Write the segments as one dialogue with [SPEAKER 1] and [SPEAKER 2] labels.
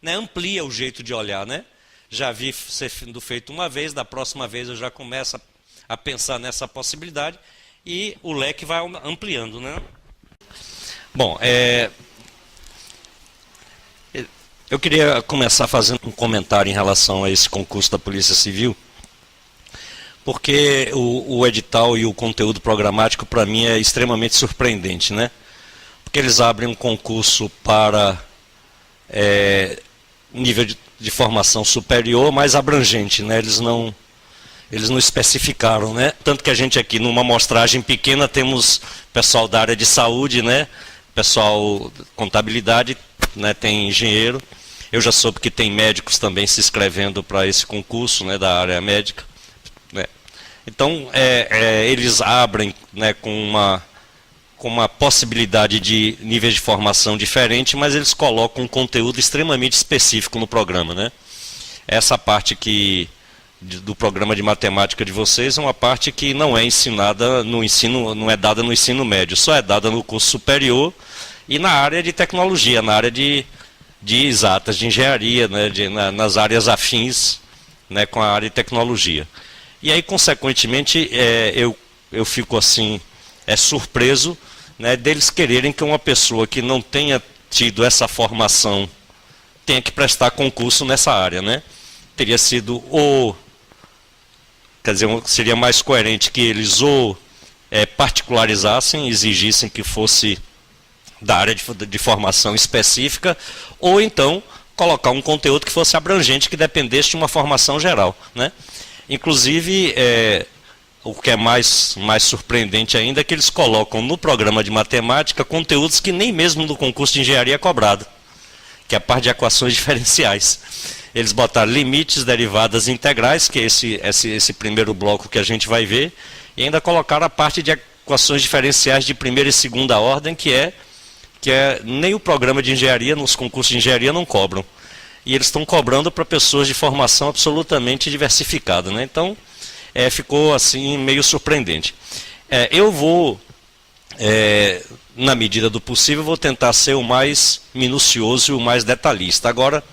[SPEAKER 1] né, amplia o jeito de olhar, né? Já vi ser feito uma vez, da próxima vez eu já começo a pensar nessa possibilidade e o leque vai ampliando, né? Bom, eu queria começar fazendo um comentário em relação a esse concurso da Polícia Civil, porque o edital e o conteúdo programático para mim é extremamente surpreendente, né? Porque eles abrem um concurso para nível de formação superior, mais abrangente, né? Eles não especificaram, né? Tanto que a gente aqui, numa amostragem pequena, temos pessoal da área de saúde, né? Pessoal contabilidade, né? Tem engenheiro. Eu já soube que tem médicos também se inscrevendo para esse concurso, né? Da área médica, né? Então, eles abrem, né? Com uma possibilidade de níveis de formação diferente, mas eles colocam um conteúdo extremamente específico no programa, né? Essa parte do programa de matemática de vocês é uma parte que não é ensinada no ensino, não é dada no ensino médio, só é dada no curso superior e na área de tecnologia, na área de exatas, de engenharia, né? Nas áreas afins, né? Com a área de tecnologia. E aí, consequentemente, eu fico assim, surpreso, né, deles quererem que uma pessoa que não tenha tido essa formação tenha que prestar concurso nessa área, né? Teria sido quer dizer, seria mais coerente que eles particularizassem, exigissem que fosse da área de formação específica, ou então colocar um conteúdo que fosse abrangente, que dependesse de uma formação geral, né? Inclusive, o que é mais surpreendente ainda é que eles colocam no programa de matemática conteúdos que nem mesmo no concurso de engenharia é cobrado, que é a parte de equações diferenciais. Eles botaram limites, derivadas integrais, que é esse primeiro bloco que a gente vai ver, e ainda colocaram a parte de equações diferenciais de primeira e segunda ordem, que nem o programa de engenharia, nos concursos de engenharia, não cobram. E eles estão cobrando para pessoas de formação absolutamente diversificada, né? Então, ficou assim meio surpreendente. Eu vou, na medida do possível, vou tentar ser o mais minucioso e o mais detalhista. Agora,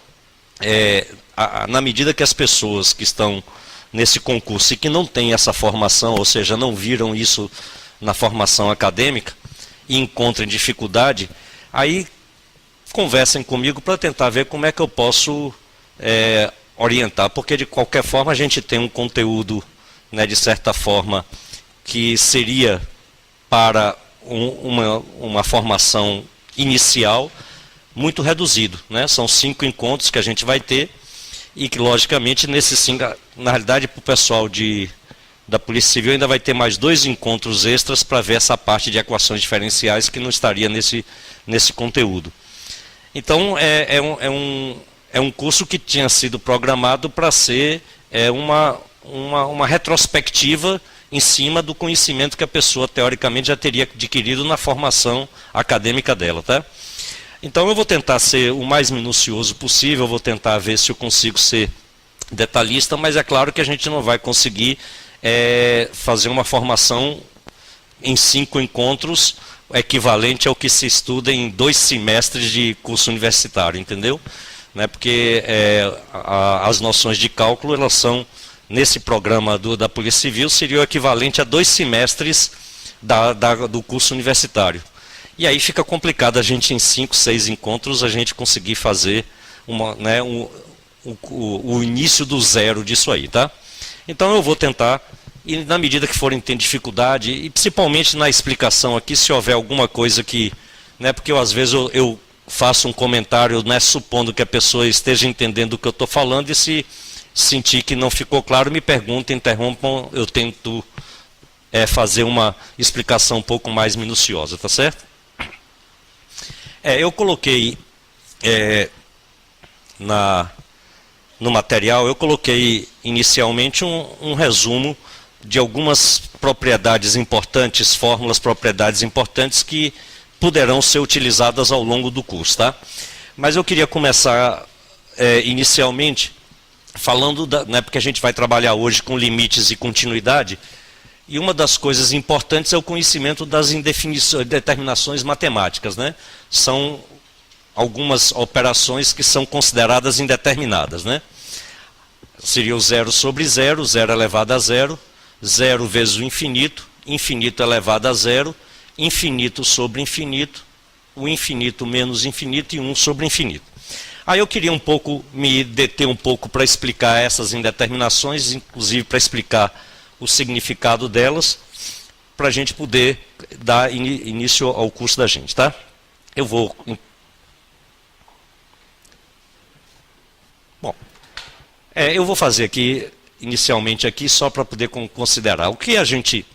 [SPEAKER 1] na medida que as pessoas que estão nesse concurso e que não têm essa formação, ou seja, não viram isso na formação acadêmica e encontrem dificuldade, aí conversem comigo para tentar ver como é que eu posso orientar, porque de qualquer forma a gente tem um conteúdo, né, de certa forma, que seria para uma formação inicial muito reduzido, né? São 5 encontros que a gente vai ter e que, logicamente, nesses 5, na realidade, para o pessoal da Polícia Civil ainda vai ter mais 2 encontros extras para ver essa parte de equações diferenciais que não estaria nesse conteúdo. Então, é um curso que tinha sido programado para ser uma retrospectiva em cima do conhecimento que a pessoa, teoricamente, já teria adquirido na formação acadêmica dela, tá? Então, eu vou tentar ser o mais minucioso possível, vou tentar ver se eu consigo ser detalhista, mas é claro que a gente não vai conseguir fazer uma formação em 5 encontros equivalente ao que se estuda em 2 semestres de curso universitário, entendeu? Né? Porque as noções de cálculo, elas são, nesse programa da Polícia Civil, seria o equivalente a 2 semestres do curso universitário. E aí fica complicado a gente, em 5, 6 encontros, a gente conseguir fazer o início do zero disso aí, tá? Então eu vou tentar, e na medida que forem ter dificuldade, e principalmente na explicação aqui, se houver alguma coisa que, né, porque às vezes eu faço um comentário, né, supondo que a pessoa esteja entendendo o que eu estou falando, e se sentir que não ficou claro, me perguntem, interrompam, eu tento fazer uma explicação um pouco mais minuciosa, tá certo? Eu coloquei no material, eu coloquei inicialmente um resumo de algumas propriedades importantes, fórmulas, propriedades importantes que poderão ser utilizadas ao longo do curso, tá? Mas eu queria começar inicialmente falando, né, porque a gente vai trabalhar hoje com limites e continuidade, e uma das coisas importantes é o conhecimento das determinações matemáticas, né? São algumas operações que são consideradas indeterminadas, né? Seria o 0 sobre 0, 0 elevado a 0, 0 vezes o infinito, infinito elevado a 0, infinito sobre infinito, o infinito menos infinito e 1 sobre infinito. Aí eu queria me deter um pouco para explicar essas indeterminações, inclusive para explicar o significado delas, para a gente poder dar início ao curso da gente, tá? Eu vou fazer aqui, inicialmente aqui, só para poder considerar. O que a gente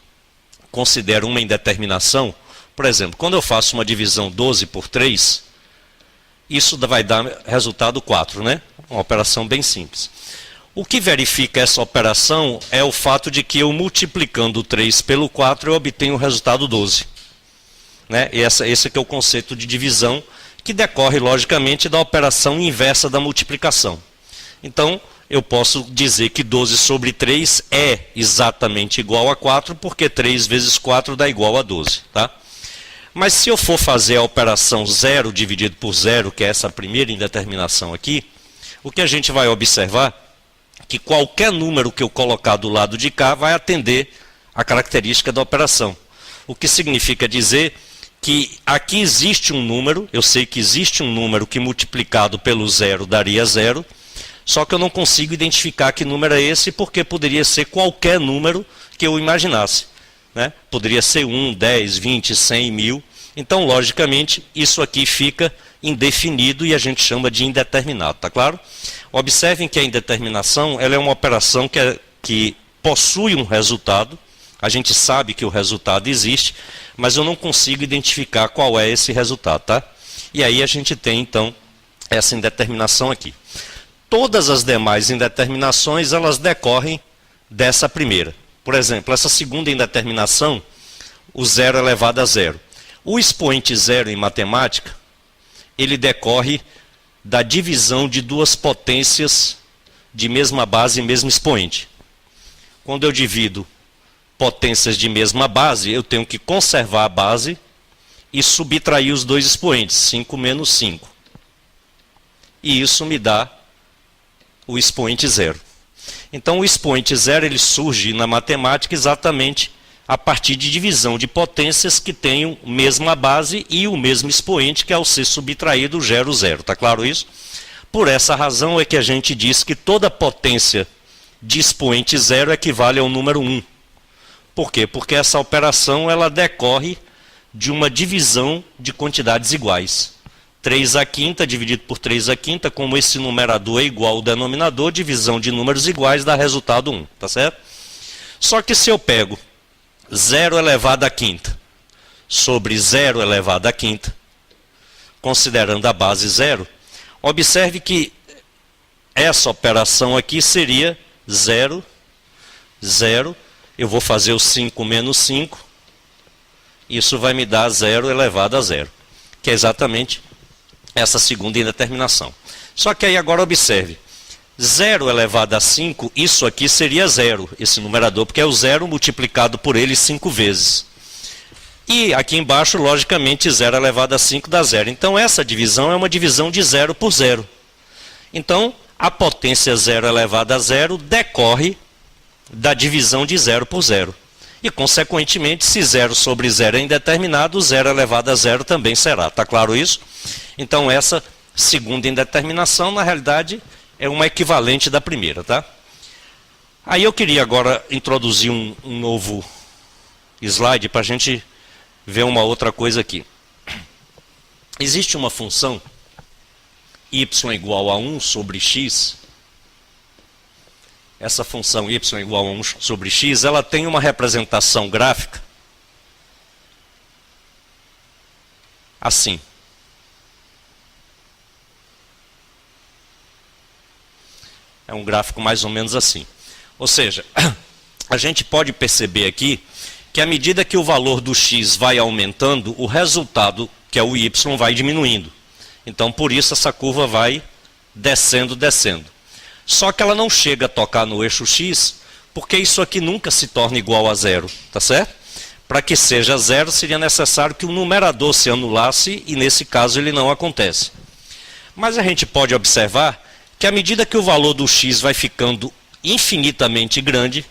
[SPEAKER 1] considera uma indeterminação, por exemplo, quando eu faço uma divisão 12 por 3, isso vai dar resultado 4, né? Uma operação bem simples. O que verifica essa operação é o fato de que eu multiplicando 3 pelo 4, eu obtenho o resultado 12. Né? Esse que é o conceito de divisão, que decorre, logicamente, da operação inversa da multiplicação. Então, eu posso dizer que 12 sobre 3 é exatamente igual a 4, porque 3 vezes 4 dá igual a 12. Tá? Mas se eu for fazer a operação 0 dividido por 0, que é essa primeira indeterminação aqui, o que a gente vai observar é que qualquer número que eu colocar do lado de cá vai atender a característica da operação. O que significa dizer que aqui existe um número, eu sei que existe um número que multiplicado pelo 0 daria 0, só que eu não consigo identificar que número é esse, porque poderia ser qualquer número que eu imaginasse. Né? Poderia ser 1, 10, 20, 100, 1000. Então, logicamente, isso aqui fica indefinido e a gente chama de indeterminado, tá claro? Observem que a indeterminação ela é uma operação que possui um resultado, a gente sabe que o resultado existe, mas eu não consigo identificar qual é esse resultado, tá? E aí a gente tem, então, essa indeterminação aqui. Todas as demais indeterminações, elas decorrem dessa primeira. Por exemplo, essa segunda indeterminação, o 0 elevado a 0. O expoente 0 em matemática, ele decorre da divisão de duas potências de mesma base e mesmo expoente. Quando eu divido potências de mesma base, eu tenho que conservar a base e subtrair os dois expoentes, 5 menos 5. E isso me dá o expoente 0. Então o expoente 0 ele surge na matemática exatamente a partir de divisão de potências que tenham mesma base e o mesmo expoente, que ao ser subtraído gera o 0. Está claro isso? Por essa razão é que a gente diz que toda potência de expoente 0 equivale ao número 1. Por quê? Porque essa operação ela decorre de uma divisão de quantidades iguais. 3 à quinta dividido por 3 à quinta, como esse numerador é igual ao denominador, divisão de números iguais dá resultado 1, tá certo? Só que se eu pego 0 elevado à quinta sobre 0 elevado à quinta, considerando a base 0, observe que essa operação aqui seria 0, 0, eu vou fazer o 5 menos 5, isso vai me dar 0 elevado a 0, que é exatamente essa segunda indeterminação. Só que aí agora observe, 0 elevado a 5, isso aqui seria 0, esse numerador, porque é o 0 multiplicado por ele 5 vezes. E aqui embaixo, logicamente, 0 elevado a 5 dá 0. Então essa divisão é uma divisão de 0 por 0. Então a potência 0 elevado a 0 decorre da divisão de 0 por 0. E, consequentemente, se 0 sobre 0 é indeterminado, 0 elevado a 0 também será. Está claro isso? Então, essa segunda indeterminação, na realidade, é uma equivalente da primeira. Tá? Aí eu queria agora introduzir um novo slide para a gente ver uma outra coisa aqui. Existe uma função y igual a 1 sobre x. Essa função y igual a 1 sobre x, ela tem uma representação gráfica assim. É um gráfico mais ou menos assim. Ou seja, a gente pode perceber aqui que à medida que o valor do x vai aumentando, o resultado, que é o y, vai diminuindo. Então, por isso, essa curva vai descendo, descendo. Só que ela não chega a tocar no eixo x, porque isso aqui nunca se torna igual a 0, tá certo? Para que seja 0, seria necessário que o numerador se anulasse, e nesse caso ele não acontece. Mas a gente pode observar que à medida que o valor do x vai ficando infinitamente grande,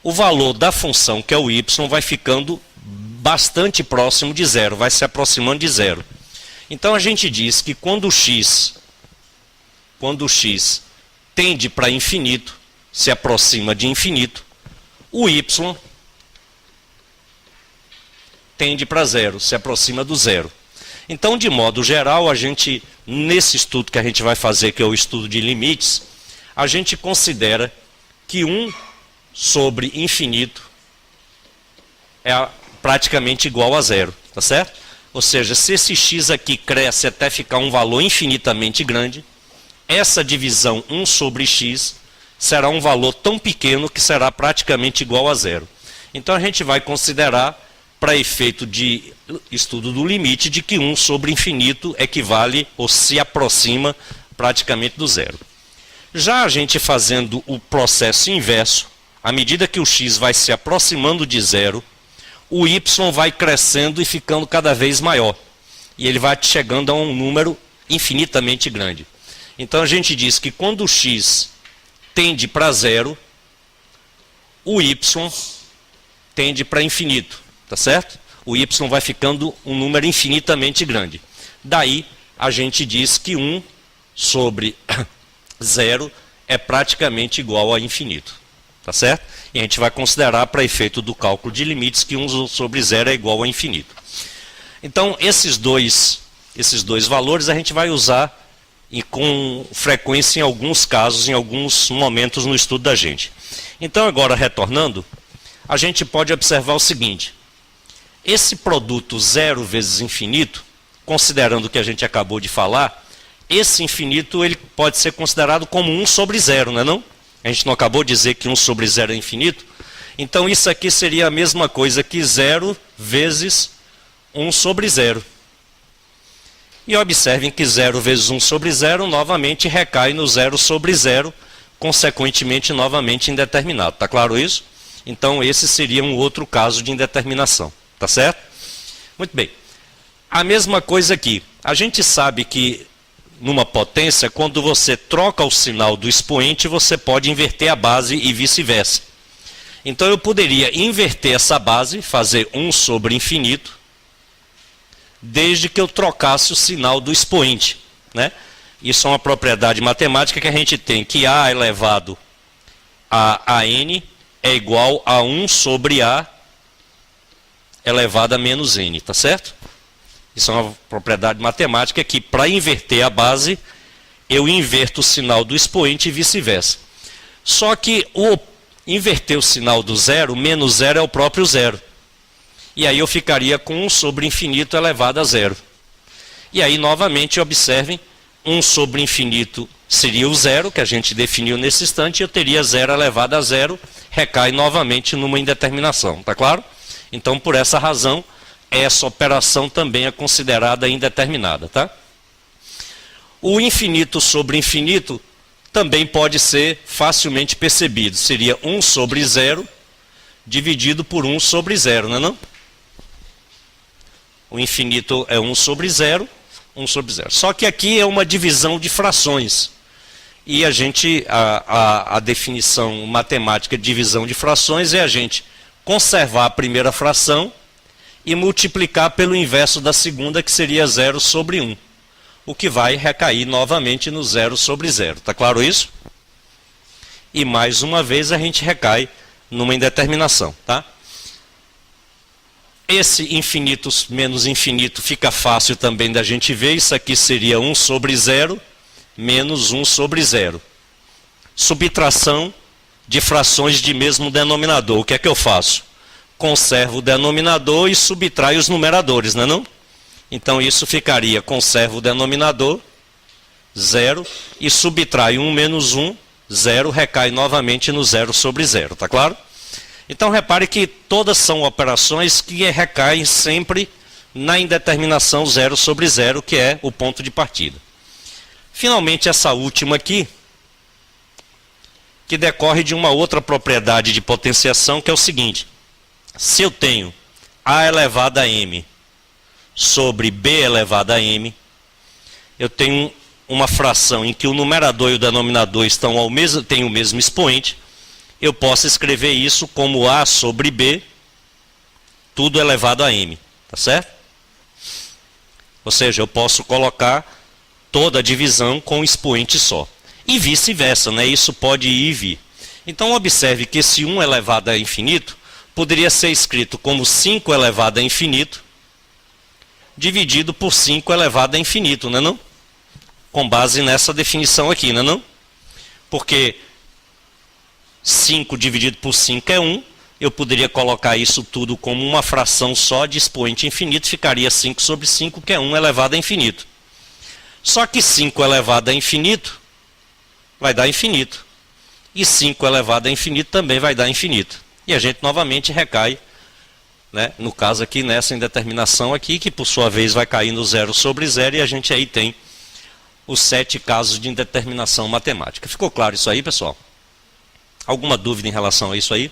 [SPEAKER 1] o valor da função, que é o y, vai ficando bastante próximo de zero, vai se aproximando de zero. Então a gente diz que quando o x tende para infinito, se aproxima de infinito, o y tende para zero, se aproxima do zero. Então, de modo geral, a gente, nesse estudo que a gente vai fazer, que é o estudo de limites, a gente considera que 1 sobre infinito é praticamente igual a zero, tá certo? Ou seja, se esse x aqui cresce até ficar um valor infinitamente grande, essa divisão 1 sobre x será um valor tão pequeno que será praticamente igual a zero. Então a gente vai considerar, para efeito de estudo do limite, de que 1 sobre infinito equivale ou se aproxima praticamente do zero. Já a gente fazendo o processo inverso, à medida que o x vai se aproximando de zero, o y vai crescendo e ficando cada vez maior. E ele vai chegando a um número infinitamente grande. Então a gente diz que quando o x tende para zero, o y tende para infinito, tá certo? O y vai ficando um número infinitamente grande. Daí a gente diz que 1 sobre zero é praticamente igual a infinito, tá certo? E a gente vai considerar, para efeito do cálculo de limites, que 1 sobre zero é igual a infinito. Então esses dois valores a gente vai usar e com frequência em alguns casos, em alguns momentos no estudo da gente. Então agora, retornando, a gente pode observar o seguinte: esse produto zero vezes infinito, considerando o que a gente acabou de falar, esse infinito ele pode ser considerado como 1 sobre zero, não é não? A gente não acabou de dizer que 1 sobre zero é infinito? Então isso aqui seria a mesma coisa que zero vezes 1 sobre zero. E observem que 0 vezes 1 sobre zero novamente recai no 0 sobre zero, consequentemente novamente indeterminado. Está claro isso? Então esse seria um outro caso de indeterminação. Tá certo? Muito bem. A mesma coisa aqui. A gente sabe que numa potência, quando você troca o sinal do expoente, você pode inverter a base e vice-versa. Então eu poderia inverter essa base, fazer 1 sobre infinito, desde que eu trocasse o sinal do expoente, né? Isso é uma propriedade matemática que a gente tem, que A elevado a n é igual a 1 sobre A elevado a menos n, tá certo? Isso é uma propriedade matemática que, para inverter a base, eu inverto o sinal do expoente e vice-versa. Só que inverter o sinal do zero, menos zero é o próprio zero. E aí eu ficaria com 1 sobre infinito elevado a zero. E aí, novamente, observem, 1 sobre infinito seria o zero, que a gente definiu nesse instante, e eu teria zero elevado a zero, recai novamente numa indeterminação, tá claro? Então, por essa razão, essa operação também é considerada indeterminada, tá? O infinito sobre infinito também pode ser facilmente percebido. Seria 1 sobre zero dividido por 1 sobre zero, não é não? O infinito é 1 sobre zero, 1 sobre zero. Só que aqui é uma divisão de frações. E a definição matemática de divisão de frações é a gente conservar a primeira fração e multiplicar pelo inverso da segunda, que seria 0 sobre 1. O que vai recair novamente no 0 sobre zero. Está claro isso? E mais uma vez a gente recai numa indeterminação, tá? Esse infinito menos infinito fica fácil também da gente ver. Isso aqui seria 1 sobre zero menos 1 sobre zero. Subtração de frações de mesmo denominador. O que é que eu faço? Conservo o denominador e subtraio os numeradores, não é não? Então isso ficaria, conservo o denominador, 0, e subtraio 1 menos 1, 0, recai novamente no 0 sobre zero, tá claro? Então repare que todas são operações que recaem sempre na indeterminação 0 sobre zero, que é o ponto de partida. Finalmente, essa última aqui, que decorre de uma outra propriedade de potenciação, que é o seguinte: se eu tenho A elevado a m sobre B elevado a m, eu tenho uma fração em que o numerador e o denominador têm o mesmo expoente, eu posso escrever isso como A sobre B, tudo elevado a M, tá certo? Ou seja, eu posso colocar toda a divisão com um expoente só. E vice-versa, né? Isso pode ir e vir. Então observe que esse 1 elevado a infinito poderia ser escrito como 5 elevado a infinito, dividido por 5 elevado a infinito, não é não? Com base nessa definição aqui, não é não? Porque 5 dividido por 5 é 1, eu poderia colocar isso tudo como uma fração só de expoente infinito, ficaria 5 sobre 5, que é 1 elevado a infinito. Só que 5 elevado a infinito vai dar infinito. E 5 elevado a infinito também vai dar infinito. E a gente novamente recai, né, no caso aqui, nessa indeterminação aqui, que por sua vez vai cair no 0 sobre 0, e a gente aí tem os 7 casos de indeterminação matemática. Ficou claro isso aí, pessoal? Alguma dúvida em relação a isso aí?